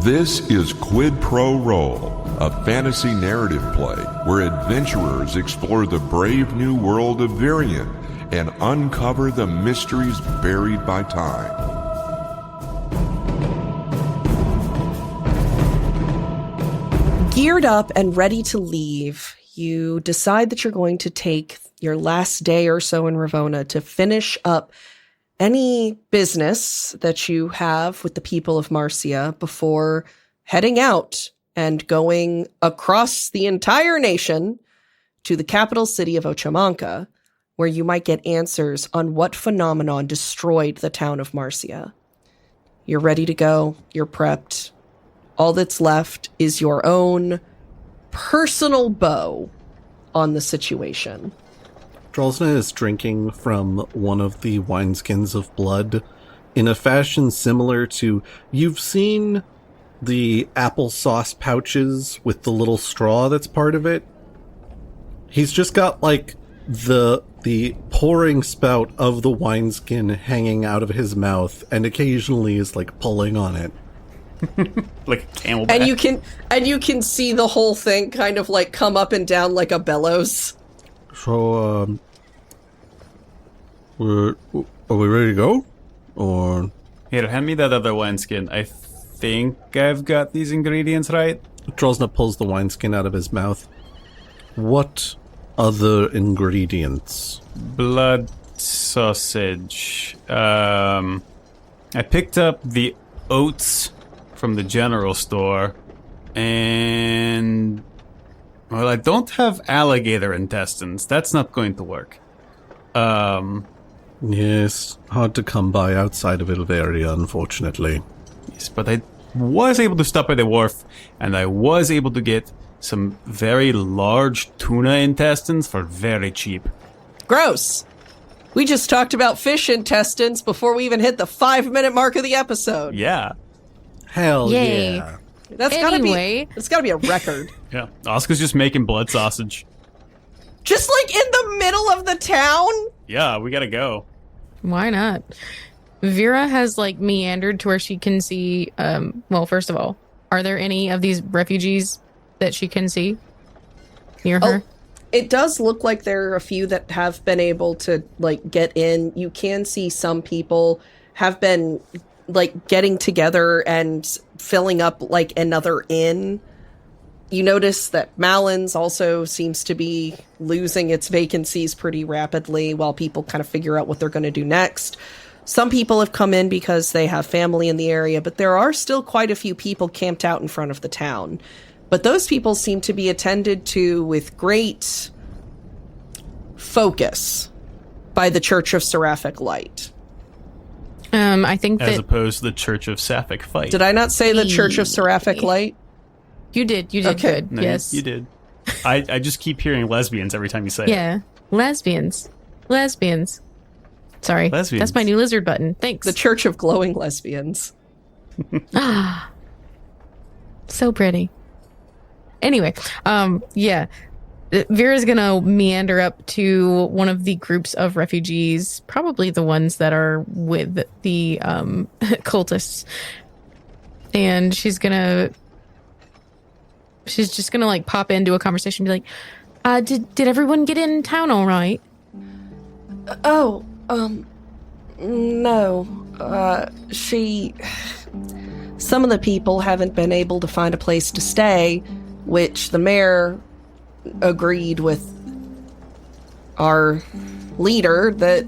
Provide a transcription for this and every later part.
This is Quid Pro Roll, a fantasy narrative play where adventurers explore the brave new world of Virion and uncover the mysteries buried by time. Geared up and ready to leave, you decide that you're going to take your last day or so in Ravona to finish up any business that you have with the people of Marcia before heading out and going across the entire nation to the capital city of Ochomanca, where you might get answers on what phenomenon destroyed the town of Marcia. You're ready to go. You're prepped. All that's left is your own personal bow on the situation. Drolsna is drinking from one of the wineskins of blood in a fashion similar to, you've seen the applesauce pouches with the little straw that's part of it? He's just got like the pouring spout of the wineskin hanging out of his mouth and occasionally is like pulling on it. Like a camelback. And you can see the whole thing kind of like come up and down like a bellows. So, are we ready to go? Or... Here, hand me that other wineskin. I think I've got these ingredients right. Drolsna pulls the wineskin out of his mouth. What other ingredients? Blood sausage. I picked up the oats from the general store. And... well, I don't have alligator intestines. That's not going to work. Yes, hard to come by outside of Ilveria, unfortunately. Yes, but I was able to stop by the wharf, and I was able to get some very large tuna intestines for very cheap. Gross. We just talked about fish intestines before we even hit the 5-minute mark of the episode. Yeah. Hell Yay. yeah. That's Anyway. gotta be a record. Yeah. Oscar's just making blood sausage. Just like in the middle of the town? Yeah, we gotta go. Why not? Vera has like meandered to where she can see, well, first of all, are there any of these refugees that she can see near her? It does look like there are a few that have been able to like get in. You can see some people have been like getting together and filling up like another inn. You notice that Malins also seems to be losing its vacancies pretty rapidly while people kind of figure out what they're going to do next. Some people have come in because they have family in the area, but there are still quite a few people camped out in front of the town. But those people seem to be attended to with great focus by the Church of Seraphic Light. I think that... As opposed to the Church of Sapphic Fight. Did I not say the Church of Seraphic Light? You did Okay. good. No, yes. you did. I just keep hearing lesbians every time you say it. Yeah. Lesbians. Sorry. Lesbians. That's my new lizard button. Thanks. The Church of Glowing Lesbians. So pretty. Anyway, yeah. Vera's gonna meander up to one of the groups of refugees, probably the ones that are with the cultists. And she's just gonna like pop into a conversation and be like, did everyone get in town all right? No. Some of the people haven't been able to find a place to stay, which the mayor agreed with our leader that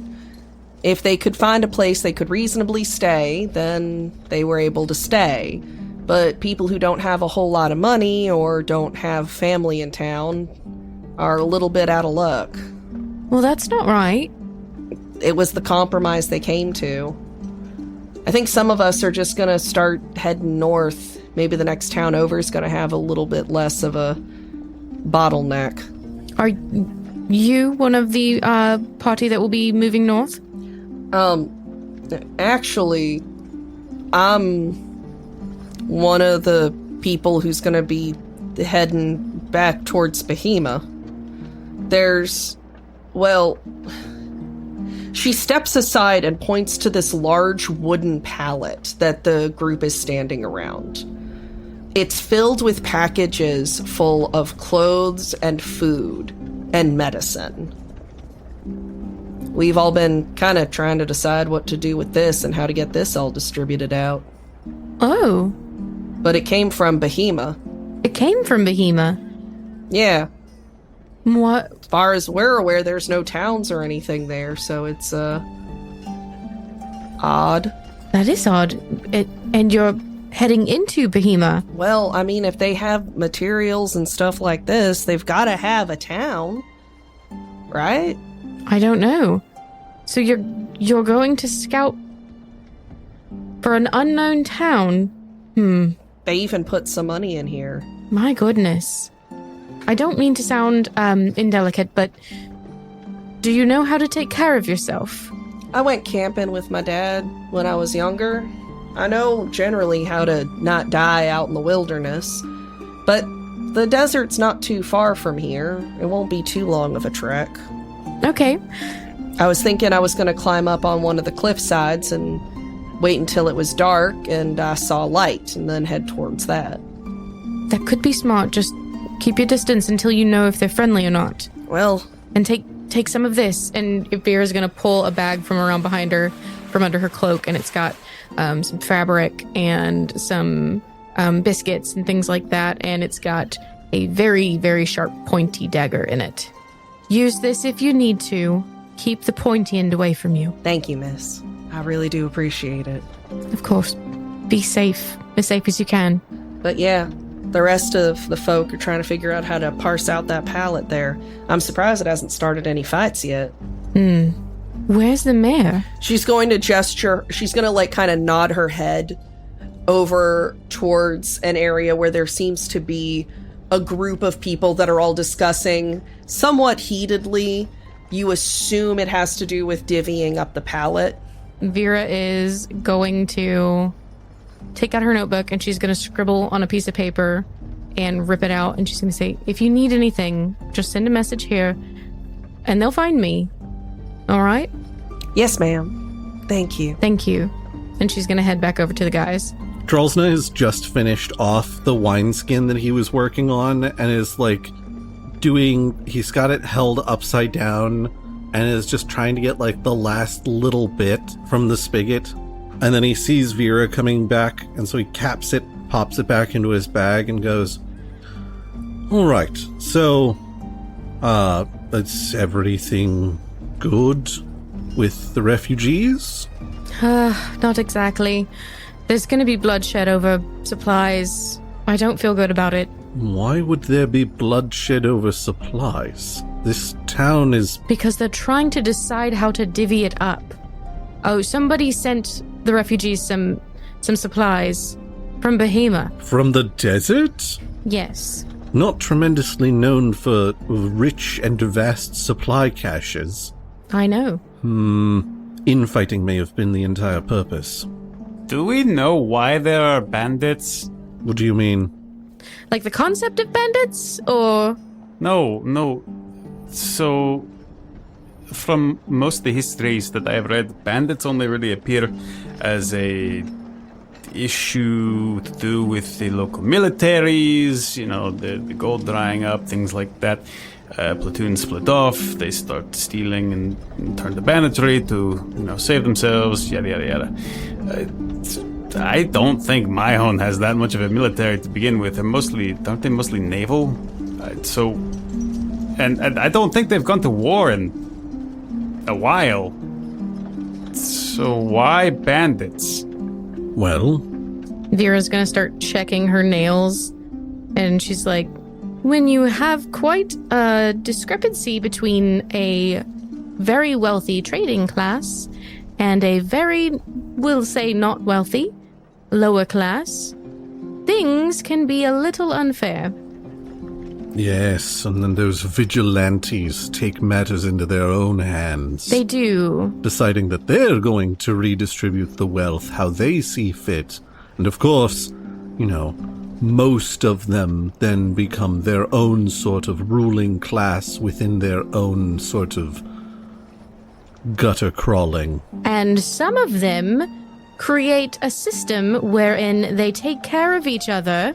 if they could find a place they could reasonably stay, then they were able to stay. But people who don't have a whole lot of money or don't have family in town are a little bit out of luck. Well, that's not right. It was the compromise they came to. I think some of us are just going to start heading north. Maybe the next town over is going to have a little bit less of a bottleneck. Are you one of the party that will be moving north? Actually, I'm one of the people who's going to be heading back towards Behemoth. She steps aside and points to this large wooden pallet that the group is standing around. It's filled with packages full of clothes and food and medicine. We've all been kind of trying to decide what to do with this and how to get this all distributed out. Oh. But it came from Bahima. It came from Bahima. Yeah. What? As far as we're aware, there's no towns or anything there, so it's, odd. That is odd. And you're heading into Bahima. Well, I mean, if they have materials and stuff like this, they've got to have a town, right? I don't know. So you're going to scout for an unknown town? They even put some money in here. My goodness. I don't mean to sound indelicate, but do you know how to take care of yourself? I went camping with my dad when I was younger. I know generally how to not die out in the wilderness, but the desert's not too far from here. It won't be too long of a trek. Okay. I was thinking I was going to climb up on one of the cliff sides and wait until it was dark and I saw light and then head towards that. That could be smart. Just keep your distance until you know if they're friendly or not. Well, And take some of this. And Vera's going to pull a bag from around behind her, from under her cloak, and it's got some fabric and some biscuits and things like that. And it's got a very, very sharp, pointy dagger in it. Use this if you need to. Keep the pointy end away from you. thank you, miss. I really do appreciate it. Of course. Be safe. As safe as you can. But yeah, the rest of the folk are trying to figure out how to parse out that pallet there. I'm surprised it hasn't started any fights yet. Where's the mayor? She's going to gesture, she's going to like kind of nod her head over towards an area where there seems to be a group of people that are all discussing somewhat heatedly. You assume it has to do with divvying up the pallet. Vera is going to take out her notebook and she's going to scribble on a piece of paper and rip it out. And she's going to say, if you need anything, just send a message here and they'll find me. All right? Yes, ma'am. Thank you. Thank you. And she's going to head back over to the guys. Drolsna has just finished off the wineskin that he was working on and is like he's got it held upside down and is just trying to get like the last little bit from the spigot. And then he sees Vera coming back, and so he caps it, pops it back into his bag and goes, all right, so, is everything good with the refugees? Not exactly. There's going to be bloodshed over supplies. I don't feel good about it. Why would there be bloodshed over supplies? This town is... Because they're trying to decide how to divvy it up. Oh, somebody sent the refugees some supplies from Bahima. From the desert? Yes. Not tremendously known for rich and vast supply caches. I know. Infighting may have been the entire purpose. Do we know why there are bandits? What do you mean? Like the concept of bandits, or... No. So, from most of the histories that I've read, bandits only really appear as a issue to do with the local militaries, you know, the gold drying up, things like that. Platoons split off, they start stealing and turn to banditry to, you know, save themselves, yada yada yada. I don't think Mahon has that much of a military to begin with. Aren't they mostly naval? And I don't think they've gone to war in a while. So why bandits? Well... Vera's gonna start checking her nails, and she's like, when you have quite a discrepancy between a very wealthy trading class and a very, we'll say not wealthy, lower class, things can be a little unfair. Yes, and then those vigilantes take matters into their own hands. They do. Deciding that they're going to redistribute the wealth how they see fit. And of course, you know, most of them then become their own sort of ruling class within their own sort of gutter crawling. And some of them create a system wherein they take care of each other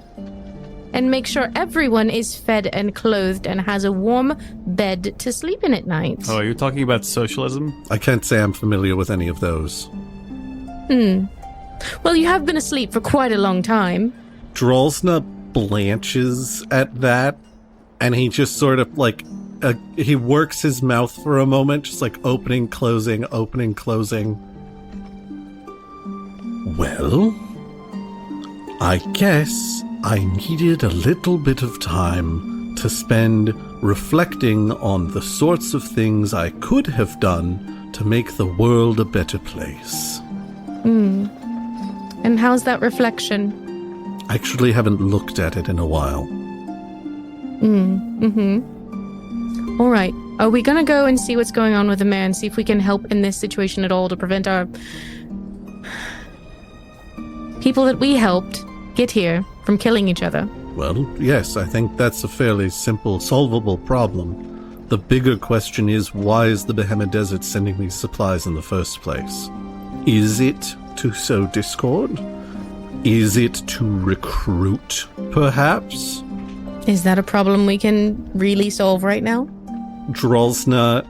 and make sure everyone is fed and clothed and has a warm bed to sleep in at night. Oh, are you talking about socialism? I can't say I'm familiar with any of those. Well, you have been asleep for quite a long time. Drolsna blanches at that, and he just sort of like, he works his mouth for a moment, just like opening, closing, opening, closing. Well, I guess I needed a little bit of time to spend reflecting on the sorts of things I could have done to make the world a better place. And how's that reflection? I actually haven't looked at it in a while. All right. Are we gonna go and see what's going on with the mayor and see if we can help in this situation at all to prevent our people that we helped get here from killing each other? Well, yes, I think that's a fairly simple, solvable problem. The bigger question is, why is the Behemoth Desert sending these supplies in the first place? Is it to sow discord? Is it to recruit, perhaps? Is that a problem we can really solve right now? Drolsna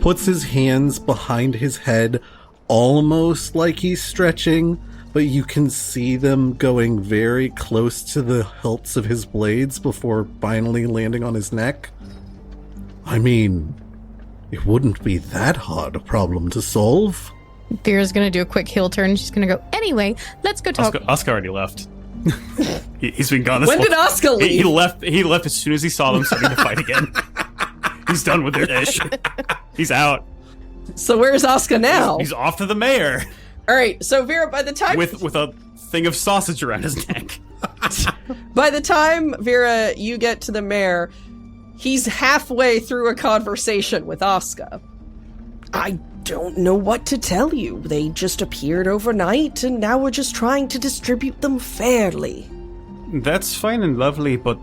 puts his hands behind his head, almost like he's stretching, but you can see them going very close to the hilts of his blades before finally landing on his neck. I mean, it wouldn't be that hard a problem to solve. Vera's gonna do a quick heel turn. She's gonna go, anyway, let's go talk. Oscar already left. He's been gone this When whole- did Oscar leave? He left as soon as he saw them starting to fight again. He's done with their ish. He's out. So where's Oscar now? He's off to the mayor All right, so Vera, by the time with a thing of sausage around his neck. By the time, Vera, you get to the mayor, he's halfway through a conversation with Oscar. I don't know what to tell you. They just appeared overnight, and now we're just trying to distribute them fairly. That's fine and lovely, but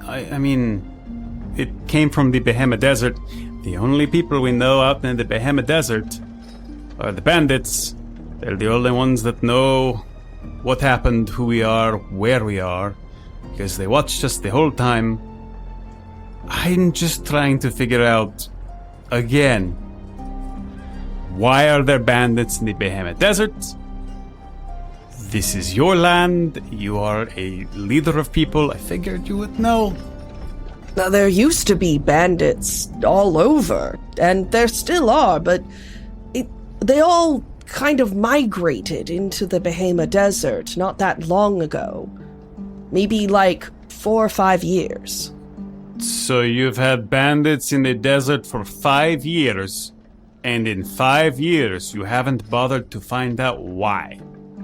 I mean, it came from the Behemoth Desert. The only people we know out in the Behemoth Desert are the bandits. They're the only ones that know what happened, who we are, where we are, because they watched us the whole time. I'm just trying to figure out, again, why are there bandits in the Behemoth Desert? This is your land. You are a leader of people. I figured you would know. Now, there used to be bandits all over, and there still are, but they all kind of migrated into the Behemoth Desert not that long ago. Maybe like 4 or 5 years. So you've had bandits in the desert for 5 years, and in 5 years you haven't bothered to find out why.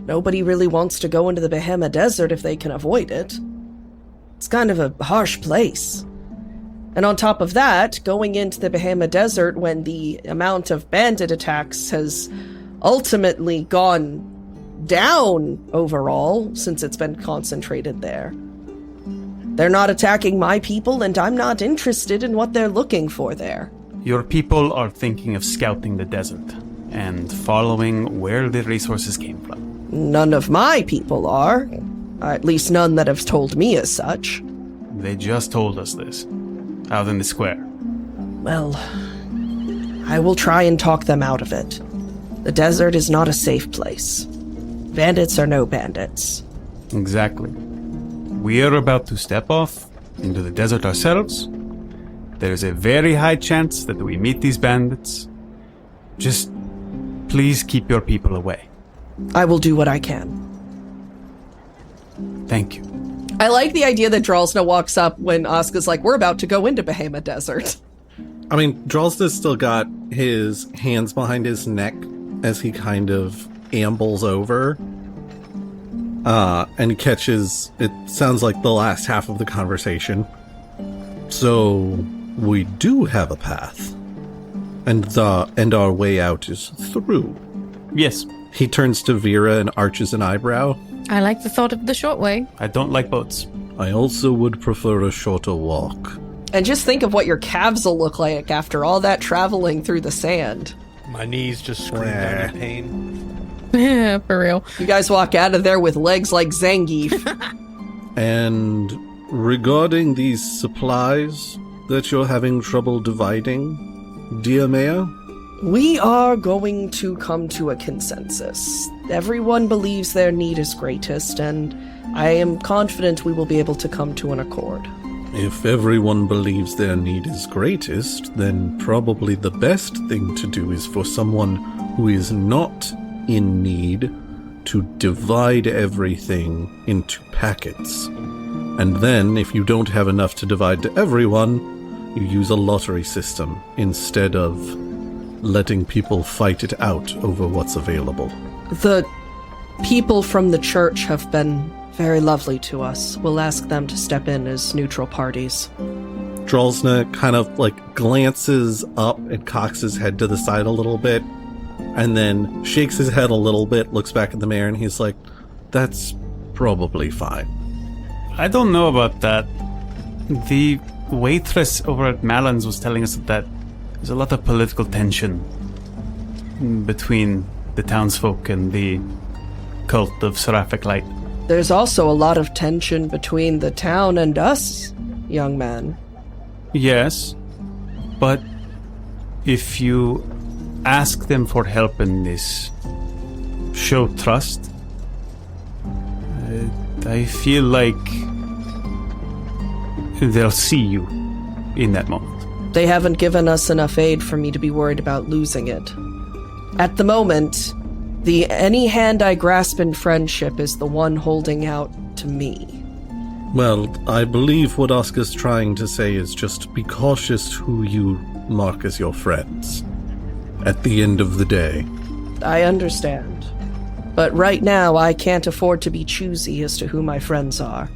Nobody really wants to go into the Behemoth Desert if they can avoid it. It's kind of a harsh place. And on top of that, going into the Behemoth Desert when the amount of bandit attacks has ultimately gone down overall since it's been concentrated there. They're not attacking my people, and I'm not interested in what they're looking for there. Your people are thinking of scouting the desert and following where the resources came from. None of my people are. At least none that have told me as such. They just told us this, out in the square. Well, I will try and talk them out of it. The desert is not a safe place. Bandits are no bandits. Exactly. We are about to step off into the desert ourselves. There's a very high chance that we meet these bandits. Just please keep your people away. I will do what I can. Thank you. I like the idea that Dralsna walks up when Oscar's like, we're about to go into Behemoth Desert. I mean, Drolsna's still got his hands behind his neck as he kind of ambles over. And catches, it sounds like the last half of the conversation. So, we do have a path. And our way out is through. Yes, He turns to Vera and arches an eyebrow. I like the thought of the short way. I don't like boats. I also would prefer a shorter walk. And just think of what your calves will look like after all that traveling through the sand. My knees just screamed out in pain. For real. You guys walk out of there with legs like Zangief. And regarding these supplies that you're having trouble dividing, dear Mayor? We are going to come to a consensus. Everyone believes their need is greatest, and I am confident we will be able to come to an accord. If everyone believes their need is greatest, then probably the best thing to do is for someone who is not in need to divide everything into packets. And then, if you don't have enough to divide to everyone, you use a lottery system instead of letting people fight it out over what's available. The people from the church have been very lovely to us. We'll ask them to step in as neutral parties. Drolsna kind of glances up and cocks his head to the side a little bit, and then shakes his head a little bit, looks back at the mayor, and he's like, that's probably fine. I don't know about that. The waitress over at Mallan's was telling us that there's a lot of political tension between the townsfolk and the cult of Seraphic Light. There's also a lot of tension between the town and us, young man. Yes, but if you ask them for help in this, show trust, I feel like they'll see you in that moment. They haven't given us enough aid for me to be worried about losing it. At the moment, any hand I grasp in friendship is the one holding out to me. Well, I believe what Oscar's trying to say is just be cautious who you mark as your friends at the end of the day. I understand. But right now, I can't afford to be choosy as to who my friends are.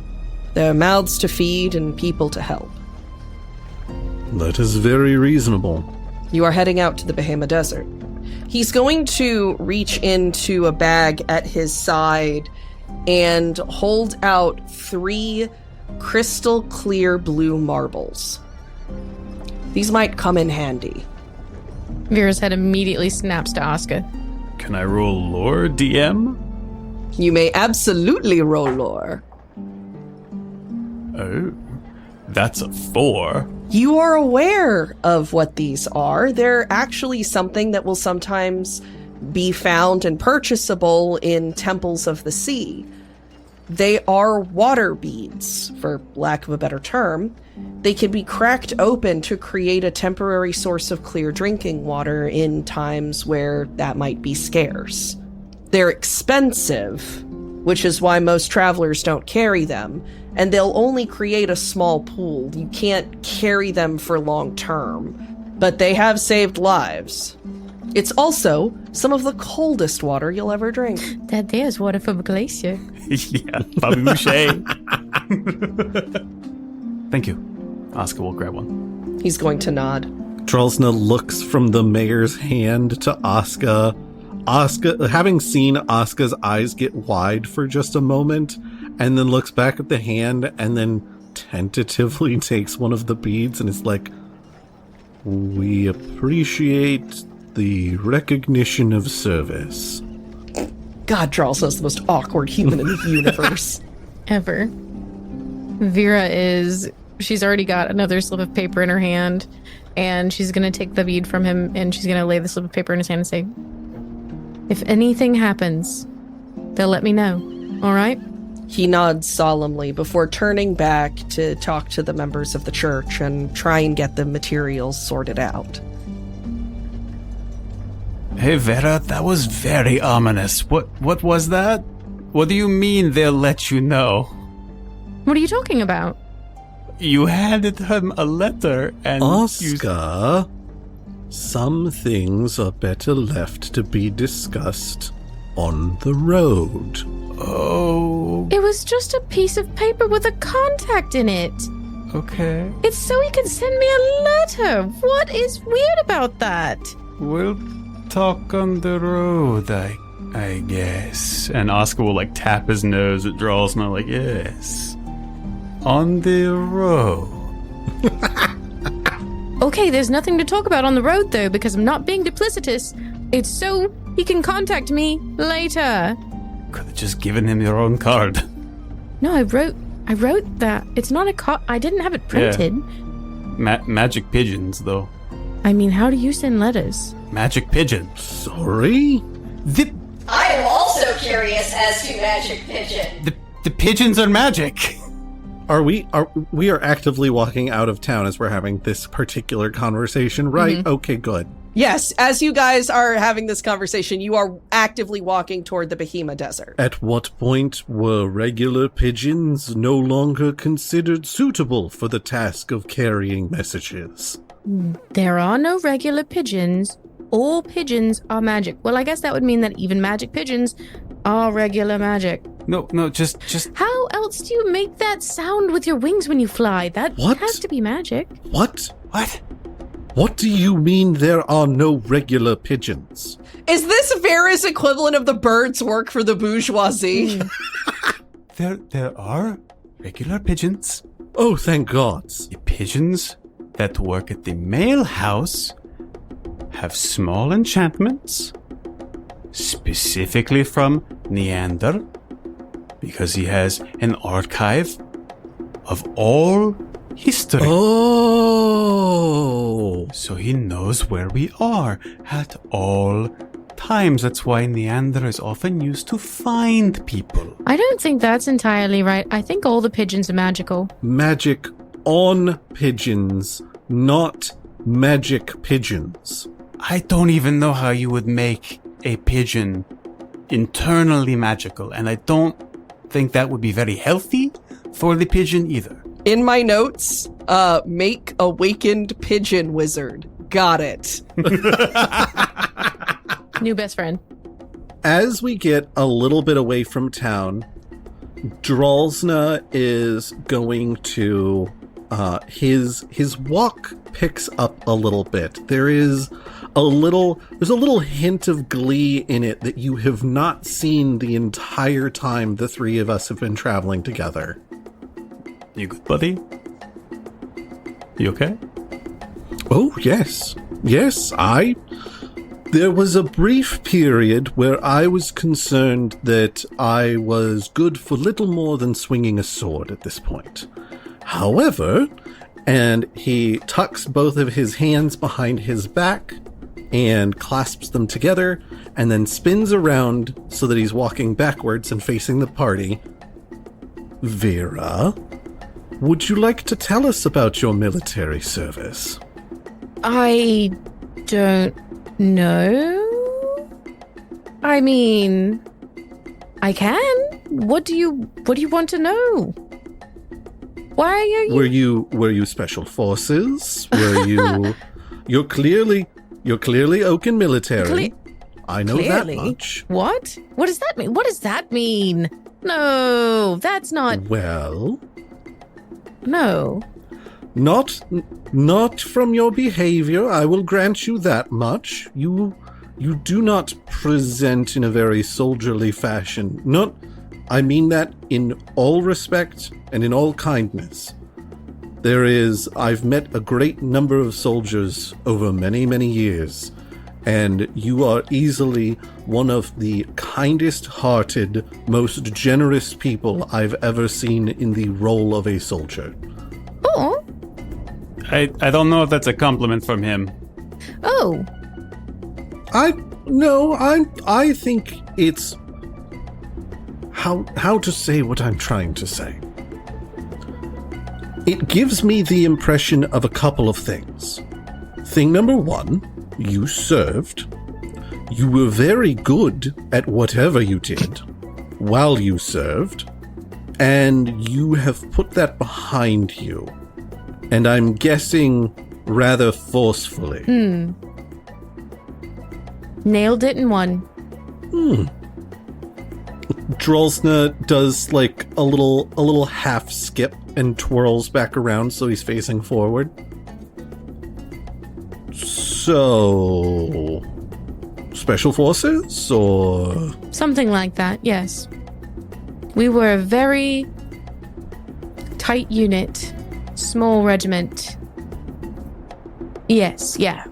There are mouths to feed and people to help. That is very reasonable. You are heading out to the Bahama Desert. He's going to reach into a bag at his side and hold out 3 crystal clear blue marbles. These might come in handy. Vera's head immediately snaps to Asuka. Can I roll lore, DM? You may absolutely roll lore. Oh, that's a 4. You are aware of what these are. They're actually something that will sometimes be found and purchasable in temples of the sea. They are water beads, for lack of a better term. They can be cracked open to create a temporary source of clear drinking water in times where that might be scarce. They're expensive, which is why most travelers don't carry them, and they'll only create a small pool. You can't carry them for long term, but they have saved lives. It's also some of the coldest water you'll ever drink. That there's water from a glacier. Yeah, Bobby Boucher. Thank you. Oscar will grab one. He's going to nod. Drolsna looks from the mayor's hand to Asuka. Asuka, having seen Asuka's eyes get wide for just a moment, and then looks back at the hand, and then tentatively takes one of the beads and is like, we appreciate the recognition of service. God, Charles is the most awkward human in the universe. Ever. She's already got another slip of paper in her hand, and she's going to take the bead from him, and she's going to lay the slip of paper in his hand and say, if anything happens, they'll let me know, all right? He nods solemnly before turning back to talk to the members of the church and try and get the materials sorted out. Hey, Vera, that was very ominous. What was that? What do you mean they'll let you know? What are you talking about? You handed him a letter and Oscar, some things are better left to be discussed on the road. Oh. It was just a piece of paper with a contact in it. Okay. It's so he can send me a letter. What is weird about that? We'll talk on the road, I guess. And Oscar will tap his nose at Drolsma yes. On the road. Okay, there's nothing to talk about on the road though, because I'm not being duplicitous. It's so he can contact me later. Could have just given him your own card. No, I wrote I wrote that. It's not a I didn't have it printed. Magic pigeons, though. I mean, how do you send letters? Magic pigeon. Sorry? I am also curious as to Magic Pigeon. The pigeons are magic. We are actively walking out of town as we're having this particular conversation, right? Mm-hmm. Okay, good. Yes, as you guys are having this conversation, you are actively walking toward the Bahima Desert. At what point were regular pigeons no longer considered suitable for the task of carrying messages? There are no regular pigeons. All pigeons are magic. Well, I guess that would mean that even magic pigeons are regular magic. No, just. How else do you make that sound with your wings when you fly? That What? has to be magic. What? What? What do you mean there are no regular pigeons? Is this Vera's equivalent of the birds work for the bourgeoisie? There are regular pigeons. Oh, thank God. The pigeons that work at the mail house have small enchantments, specifically from Neander, because he has an archive of all history. Oh. So he knows where we are at all times. That's why Neander is often used to find people. I don't think that's entirely right. I think all the pigeons are magical. Magic on pigeons, not magic pigeons. I don't even know how you would make a pigeon internally magical, and I don't think that would be very healthy for the pigeon either. In my notes, make awakened pigeon wizard. Got it. New best friend. As we get a little bit away from town, Drolsna is going to his walk picks up a little bit. There's a little hint of glee in it that you have not seen the entire time the three of us have been traveling together. You good, buddy? You okay? Oh, yes. Yes, there was a brief period where I was concerned that I was good for little more than swinging a sword at this point. However, and he tucks both of his hands behind his back and clasps them together and then spins around so that he's walking backwards and facing the party. Vera, would you like to tell us about your military service? I don't know. I mean, I can. What do you want to know? Why are you? Were you special forces? Were you? You're clearly Oaken military. I know Clearly? that much. What? What does that mean? What does that mean? No, that's not. Well, No. not from your behavior. I will grant you that much. You do not present in a very soldierly fashion. I mean that in all respect and in all kindness. I've met a great number of soldiers over many, many years, and you are easily one of the kindest-hearted, most generous people I've ever seen in the role of a soldier. Oh. I don't know if that's a compliment from him. Oh. I think it's how to say what I'm trying to say. It gives me the impression of a couple of things. Thing number one, you served. You were very good at whatever you did while you served, and you have put that behind you. And I'm guessing rather forcefully. Nailed it in one. Drolsna does like a little half skip and twirls back around so he's facing forward. So, special forces or Something like that, yes. We were a very tight unit, small regiment. Yes, yeah.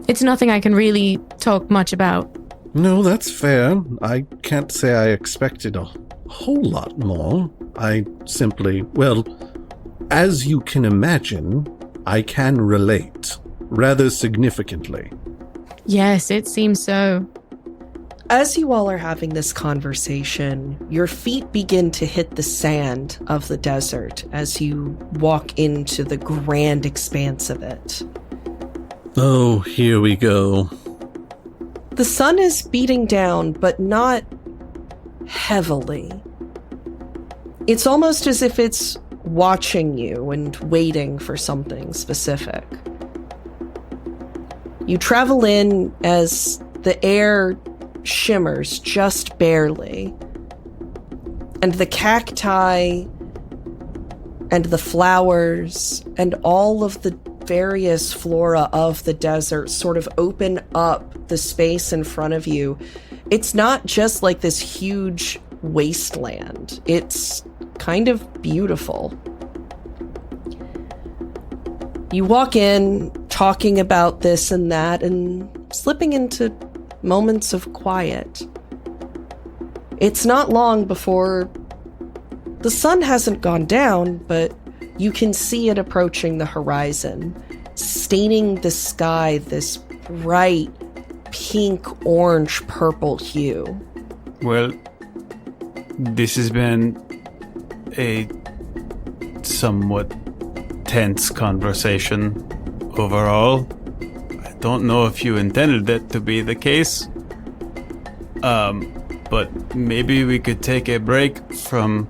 It's nothing I can really talk much about. No, that's fair. I can't say I expected a whole lot more. I simply, well, as you can imagine, I can relate rather significantly. Yes, it seems so. As you all are having this conversation, your feet begin to hit the sand of the desert as you walk into the grand expanse of it. Oh, here we go. The sun is beating down, but not heavily. It's almost as if it's watching you and waiting for something specific. You travel in as the air shimmers just barely, and the cacti and the flowers and all of the various flora of the desert sort of open up the space in front of you. It's not just like this huge wasteland. It's kind of beautiful. You walk in talking about this and that and slipping into moments of quiet. It's not long before the sun hasn't gone down, but you can see it approaching the horizon, staining the sky this bright pink, orange, purple hue. Well, this has been a somewhat tense conversation overall. I don't know if you intended it to be the case. But maybe we could take a break from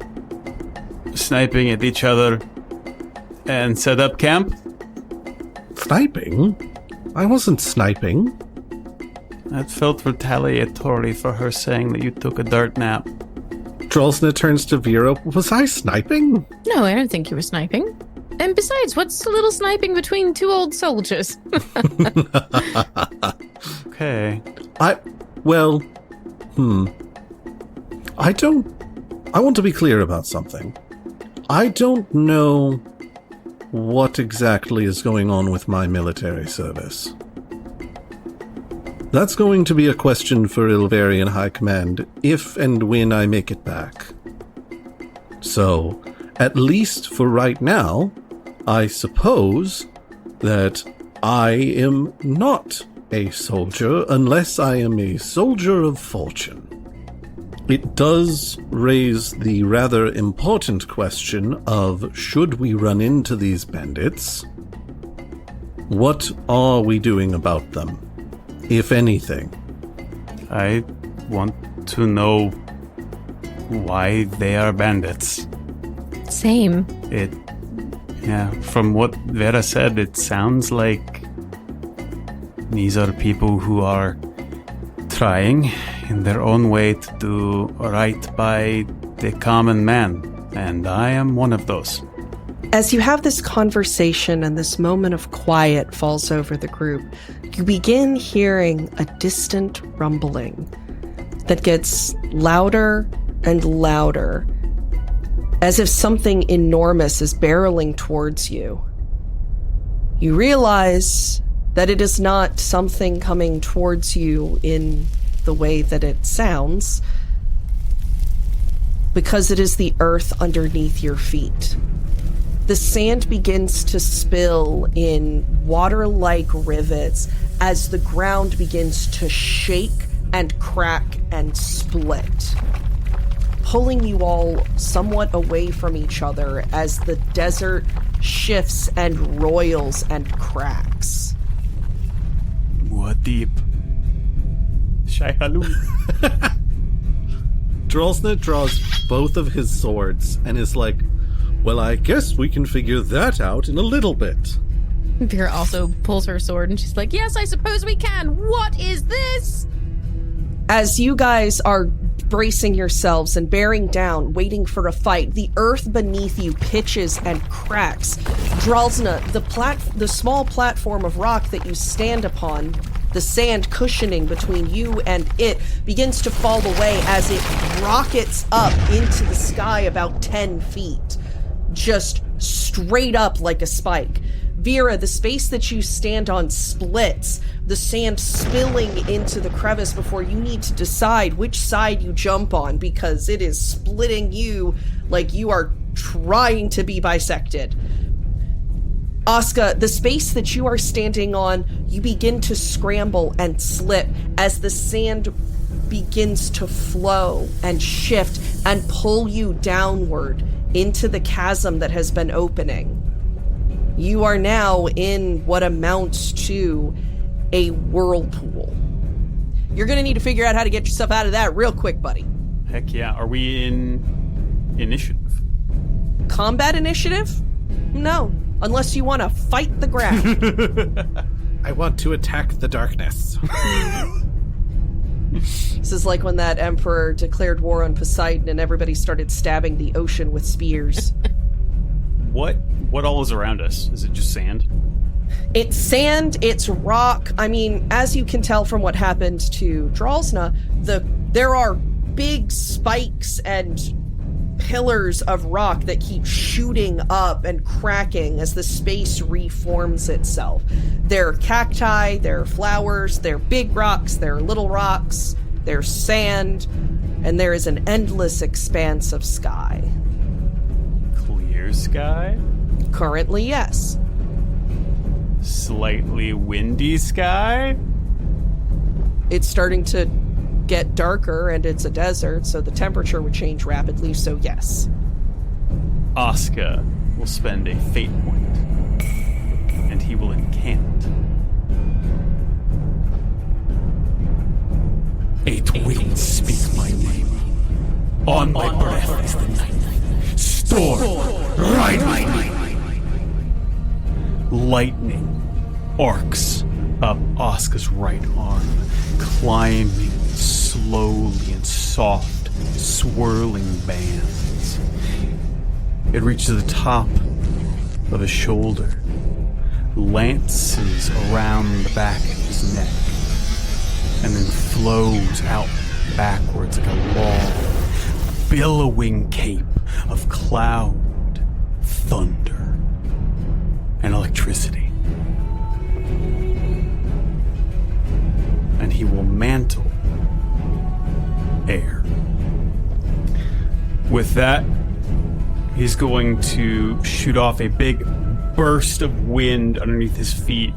sniping at each other and set up camp? Sniping? I wasn't sniping. That felt retaliatory for her saying that you took a dart nap. Drolsna turns to Vera. Was I sniping? No, I don't think you were sniping. And besides, what's a little sniping between two old soldiers? Okay. I want to be clear about something. I don't know what exactly is going on with my military service. That's going to be a question for Ilvarian High Command if and when I make it back. So, at least for right now, I suppose that I am not a soldier unless I am a soldier of fortune. It does raise the rather important question of, should we run into these bandits, what are we doing about them, if anything? I want to know why they are bandits. Same. From what Vera said, it sounds like these are people who are trying in their own way to do right by the common man, and I am one of those. As you have this conversation and this moment of quiet falls over the group, you begin hearing a distant rumbling that gets louder and louder, as if something enormous is barreling towards you. You realize that it is not something coming towards you in the way that it sounds, because it is the earth underneath your feet. The sand begins to spill in water-like rivets as the ground begins to shake and crack and split, pulling you all somewhat away from each other as the desert shifts and roils and cracks. Muad'Dib. Shai Halou. Drolsna draws both of his swords and is like, well, I guess we can figure that out in a little bit. Vera also pulls her sword and she's like, yes, I suppose we can. What is this? As you guys are bracing yourselves and bearing down, waiting for a fight, the earth beneath you pitches and cracks. Drolsna, the small platform of rock that you stand upon, the sand cushioning between you and it, begins to fall away as it rockets up into the sky about 10 feet. Just straight up like a spike. Vera, the space that you stand on splits, the sand spilling into the crevice before you need to decide which side you jump on, because it is splitting you like you are trying to be bisected. Asuka, the space that you are standing on, you begin to scramble and slip as the sand begins to flow and shift and pull you downward into the chasm that has been opening. You are now in what amounts to a whirlpool. You're going to need to figure out how to get yourself out of that real quick, buddy. Heck yeah. Are we in initiative? Combat initiative? No, unless you want to fight the ground. I want to attack the darkness. This is like when that emperor declared war on Poseidon and everybody started stabbing the ocean with spears. What all is around us? Is it just sand? It's sand, it's rock. I mean, as you can tell from what happened to Dralsna, there are big spikes and pillars of rock that keep shooting up and cracking as the space reforms itself. There are cacti, there are flowers, there are big rocks, there are little rocks, there's sand, and there is an endless expanse of sky. Clear sky? Currently, yes. Slightly windy sky? It's starting to get darker and it's a desert, so the temperature would change rapidly, so yes. Asuka will spend a fate point, and he will incant. 8 winds speak my name. On my breath is the night. Storm, ride me. Lightning arcs up Asuka's right arm, climbing slowly in soft, swirling bands. It reaches the top of his shoulder, lances around the back of his neck, and then flows out backwards like a long, billowing cape of cloud, thunder, and electricity. And he will mantle air. With that, he's going to shoot off a big burst of wind underneath his feet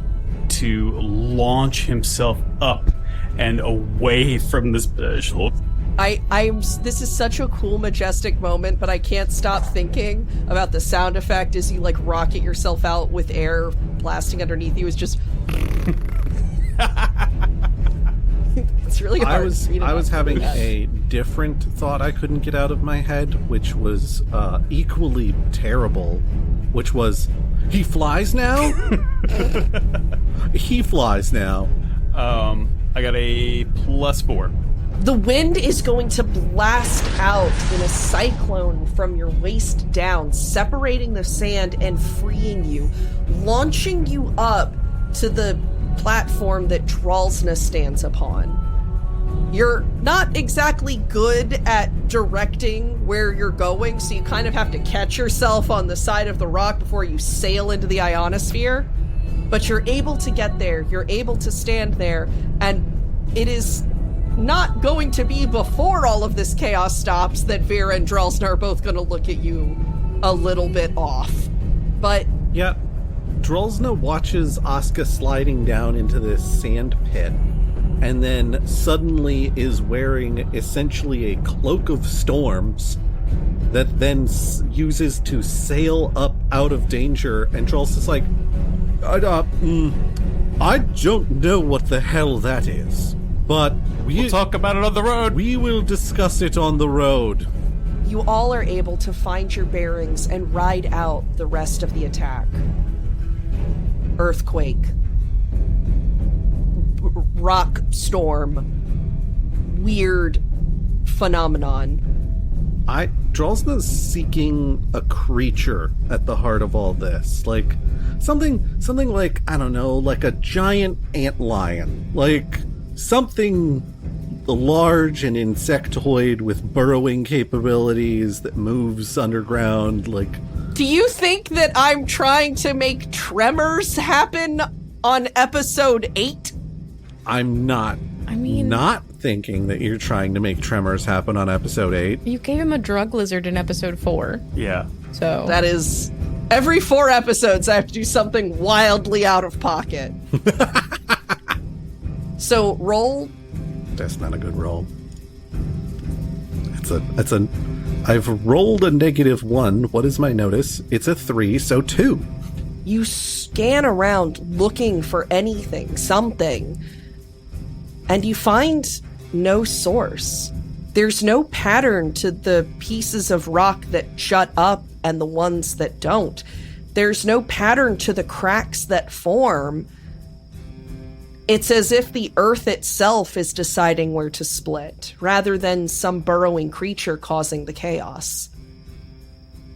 to launch himself up and away from this special. This is such a cool, majestic moment, but I can't stop thinking about the sound effect as you like rocket yourself out with air blasting underneath you. It's just it's really hard. I was having a different thought I couldn't get out of my head, which was equally terrible, which was, he flies now? He flies now. I got a +4. The wind is going to blast out in a cyclone from your waist down, separating the sand and freeing you, launching you up to the platform that Dralsna stands upon. You're not exactly good at directing where you're going, so you kind of have to catch yourself on the side of the rock before you sail into the ionosphere. But you're able to get there, you're able to stand there, and it is not going to be before all of this chaos stops that Vera and Dralsna are both going to look at you a little bit off. But yeah, Dralsna watches Asuka sliding down into this sand pit, and then suddenly is wearing essentially a cloak of storms that then uses to sail up out of danger, and Dralsna's like, I don't know what the hell that is, but we'll talk about it on the road. We will discuss it on the road. You all are able to find your bearings and ride out the rest of the attack. Earthquake. Rock storm. Weird phenomenon. Dralsna's seeking a creature at the heart of all this. Like, something like, I don't know, like a giant antlion. Like, something large and insectoid with burrowing capabilities that moves underground. Like, Do you think that I'm trying to make tremors happen on episode 8? I'm not thinking that you're trying to make tremors happen on episode 8. You gave him a drug lizard in episode 4. Yeah. So That is, every 4 episodes I have to do something wildly out of pocket. So roll. That's not a good roll. I've rolled a -1. What is my notice? It's a 3, so 2. You scan around looking for anything, something, and you find no source. There's no pattern to the pieces of rock that shut up and the ones that don't. There's no pattern to the cracks that form. It's as if the earth itself is deciding where to split, rather than some burrowing creature causing the chaos.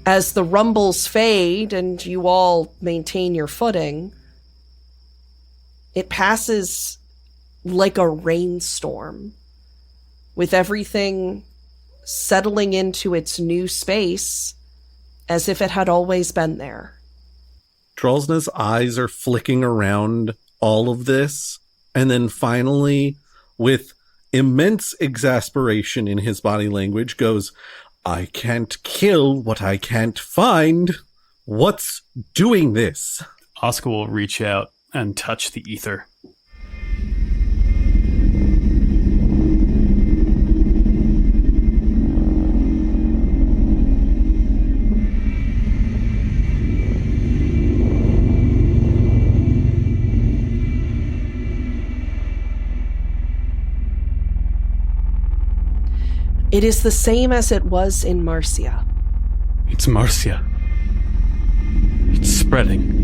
As the rumbles fade and you all maintain your footing, it passes like a rainstorm, with everything settling into its new space as if it had always been there. Drolzna's eyes are flicking around all of this, and then finally, with immense exasperation in his body language, goes, I can't kill what I can't find. What's doing this? Oscar will reach out and touch the ether. It is the same as it was in Marcia. It's Marcia. It's spreading.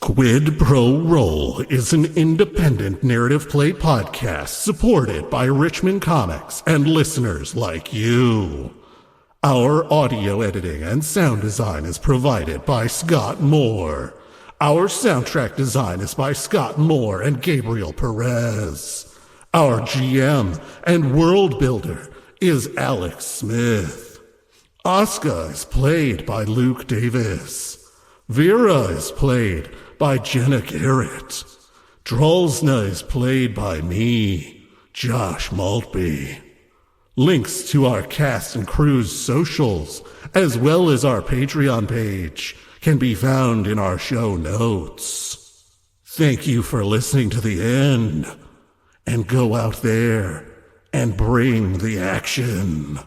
Quid Pro Roll is an independent narrative play podcast supported by Richmond Comix and listeners like you. Our audio editing and sound design is provided by Scott Moore. Our soundtrack design is by Scott Moore and Gabriel Perez. Our GM and world builder is Alex Smith. Asuka is played by Luke Davis. Vera is played by Jenna Garrett. Drolzna is played by me, Josh Maltby. Links to our cast and crew's socials, as well as our Patreon page, can be found in our show notes. Thank you for listening to the end, and go out there and bring the action.